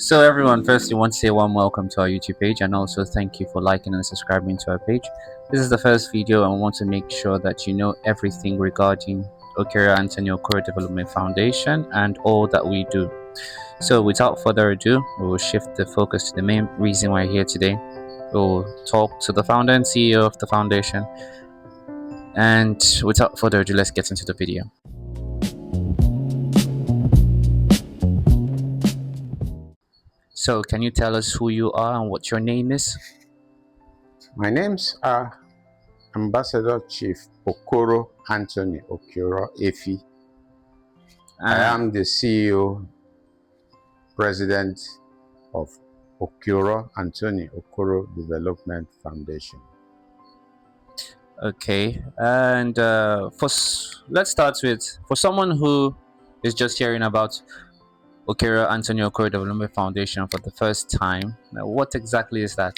So everyone, firstly, want to say warm welcome to our YouTube page, and also thank you for liking and subscribing to our page. This is the first video, and we want to make sure that you know everything regarding Okiero Okoro Development Foundation and all that we do. So without further ado, we will shift the focus to the main reason we're here today. We'll talk to the founder and CEO of the foundation. And without further ado, let's get into the video. So can you tell us who you are and what your name is? My name's Ambassador Chief Okoro Anthony Okiero Efi. I am the CEO, President of Okiero Anthony Okoro Development Foundation. Okay, and let's start with, for someone who is just hearing about Okiero Anthony Okoro Development Foundation for the first time, what exactly is that?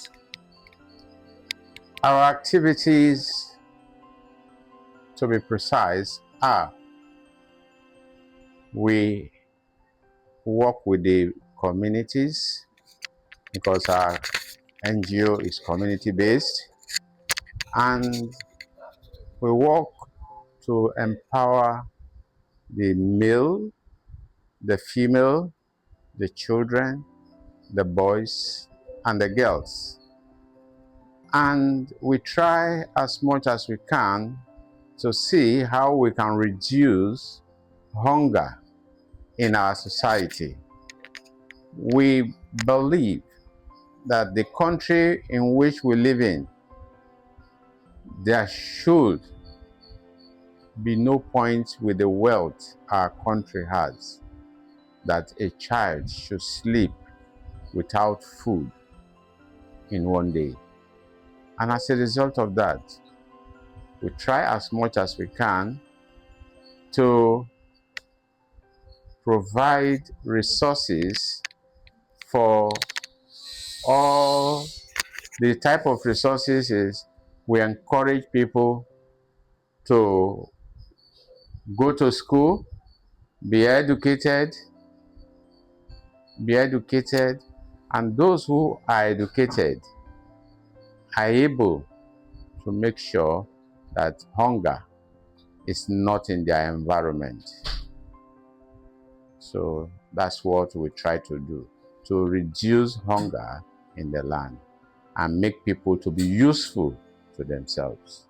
Our activities, to be precise, are we work with the communities because our NGO is community-based, and we work to empower the male, the female, the children, the boys, and the girls. And we try as much as we can to see how we can reduce hunger in our society. We believe that the country in which we live in, there should be no point with the wealth our country has, that a child should sleep without food in one day. And as a result of that, we try as much as we can to provide resources for all. The type of resources is we encourage people to go to school, be educated, and those who are educated are able to make sure that hunger is not in their environment. So that's what we try to do, to reduce hunger in the land and make people to be useful to themselves.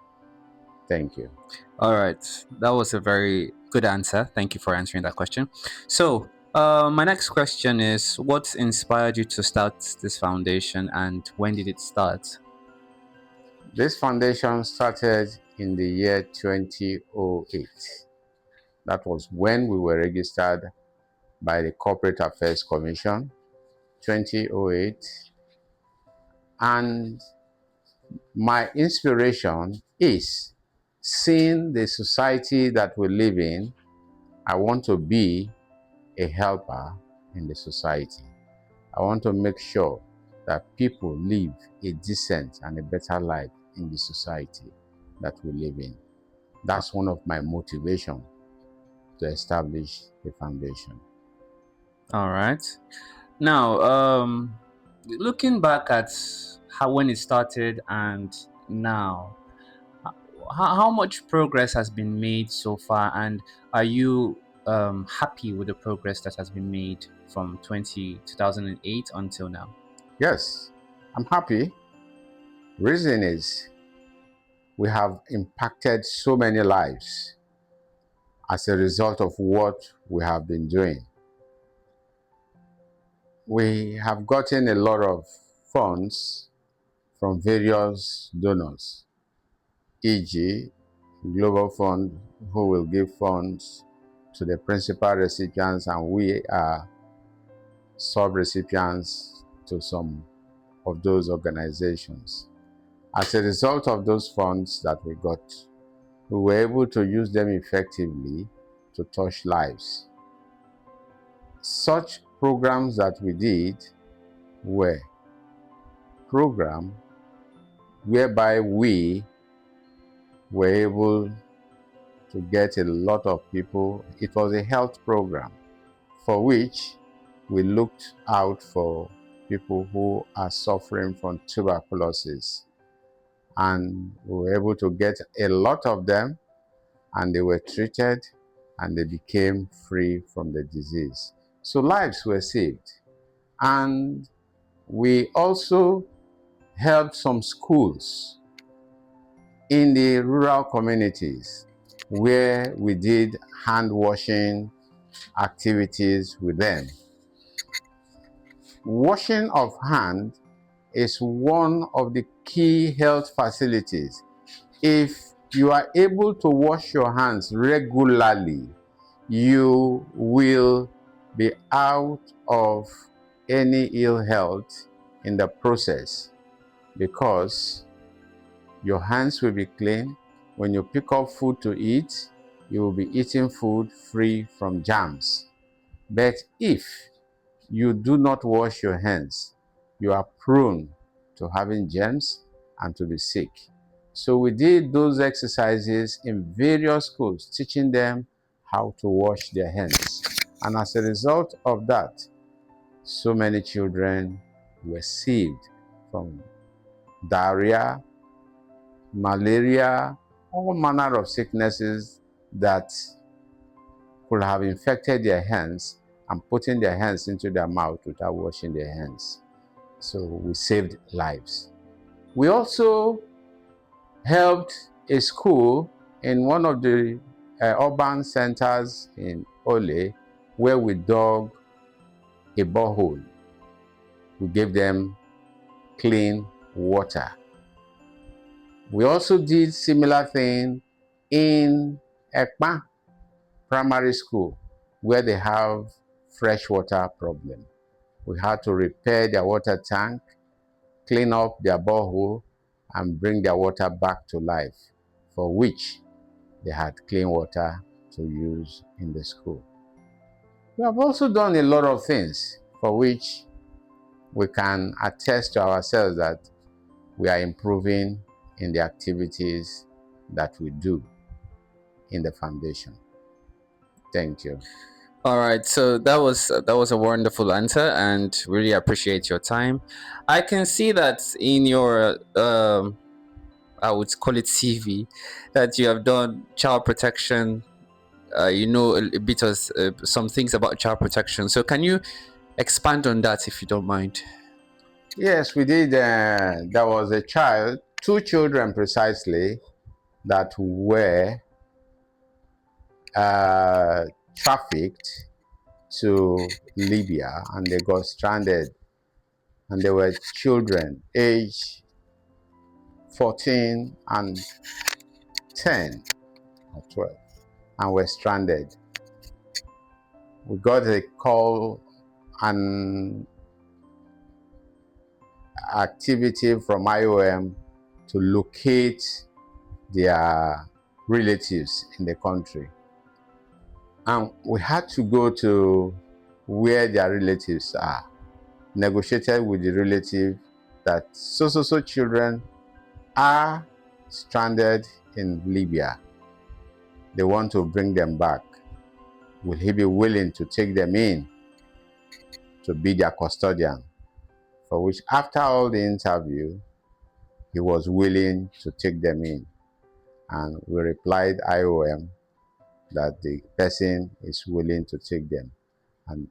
Thank you. All right, that was a very good answer. Thank you for answering that question. So my next question is, what inspired you to start this foundation and when did it start? This foundation started in the year 2008. That was when we were registered by the Corporate Affairs Commission, 2008. And my inspiration is seeing the society that we live in. I want to be a helper in the society. I want to make sure that people live a decent and a better life in the society that we live in. That's one of my motivations to establish the foundation. All right. Now, looking back at when it started and now, how much progress has been made so far, and are you happy with the progress that has been made from 2008 until now? Yes, I'm happy. Reason is we have impacted so many lives as a result of what we have been doing. We have gotten a lot of funds from various donors, e.g., Global Fund, who will give funds to the principal recipients, and we are sub-recipients to some of those organizations. As a result of those funds that we got, we were able to use them effectively to touch lives. Such programs that we did were programs whereby we were able to get a lot of people. It was a health program for which we looked out for people who are suffering from tuberculosis, and we were able to get a lot of them, and they were treated and they became free from the disease. So lives were saved. And we also helped some schools in the rural communities where we did hand washing activities with them. Washing of hand is one of the key health facilities. If you are able to wash your hands regularly, you will be out of any ill health in the process, because your hands will be clean. When you pick up food to eat, you will be eating food free from germs. But if you do not wash your hands, you are prone to having germs and to be sick. So we did those exercises in various schools, teaching them how to wash their hands. And as a result of that, so many children were saved from diarrhea, malaria, all manner of sicknesses that could have infected their hands and putting their hands into their mouth without washing their hands. So we saved lives. We also helped a school in one of the urban centers in Ole, where we dug a borehole. We gave them clean water. We also did similar thing in Ekpa Primary School, where they have fresh water problem. We had to repair their water tank, clean up their borehole, and bring their water back to life, for which they had clean water to use in the school. We have also done a lot of things for which we can attest to ourselves that we are improving in the activities that we do in the foundation. Thank you. All right, so that was a wonderful answer, and really appreciate your time. I can see that in your I would call it CV, that you have done child protection. You know a bit of some things about child protection. So can you expand on that if you don't mind? Yes, we did. There was a child, two children precisely, that were trafficked to Libya, and they got stranded. And they were children, age 14 and 10 or 12, and were stranded. We got a call, an activity from IOM to locate their relatives in the country. And we had to go to where their relatives are, negotiated with the relative that so children are stranded in Libya. They want to bring them back. Will he be willing to take them in to be their custodian? For which, after all the interview, he was willing to take them in. And we replied IOM that the person is willing to take them. And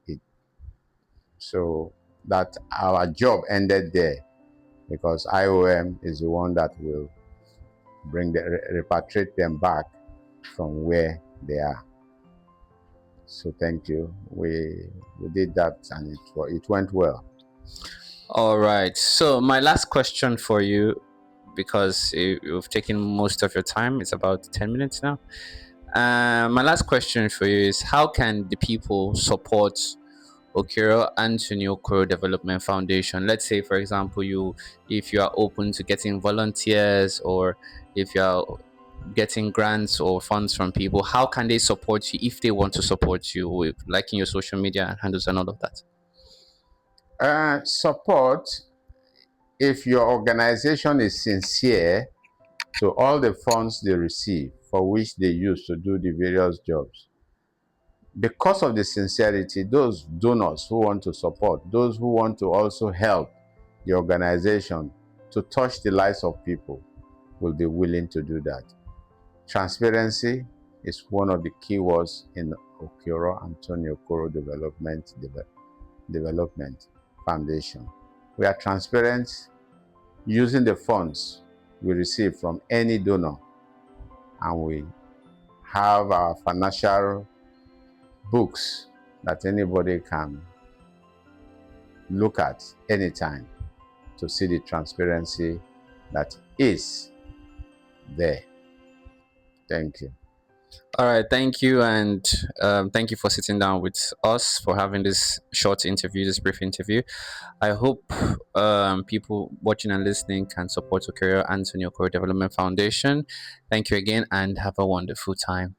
so that our job ended there, because IOM is the one that will repatriate them back from where they are. So thank you. We did that, and it went well. All right. So my last question for you, because you've taken most of your time. It's about 10 minutes now. My last question for you is: how can the people support Okiero and to New Okoro Development Foundation? Let's say, for example, if you are open to getting volunteers, or if you are getting grants or funds from people, how can they support you if they want to support you with liking your social media handles and all of that? Support, if your organization is sincere to all the funds they receive, for which they use to do the various jobs, because of the sincerity, those donors who want to support, those who want to also help the organization to touch the lives of people, will be willing to do that. Transparency is one of the key words in Okiero Antonio Okoro Development Foundation. We are transparent using the funds we receive from any donor, and we have our financial books that anybody can look at anytime to see the transparency that is there. Thank you. All right, thank you, and thank you for sitting down with us for having this short interview, this brief interview. I hope people watching and listening can support Okiero Antonio Okoro Development Foundation. Thank you again, and have a wonderful time.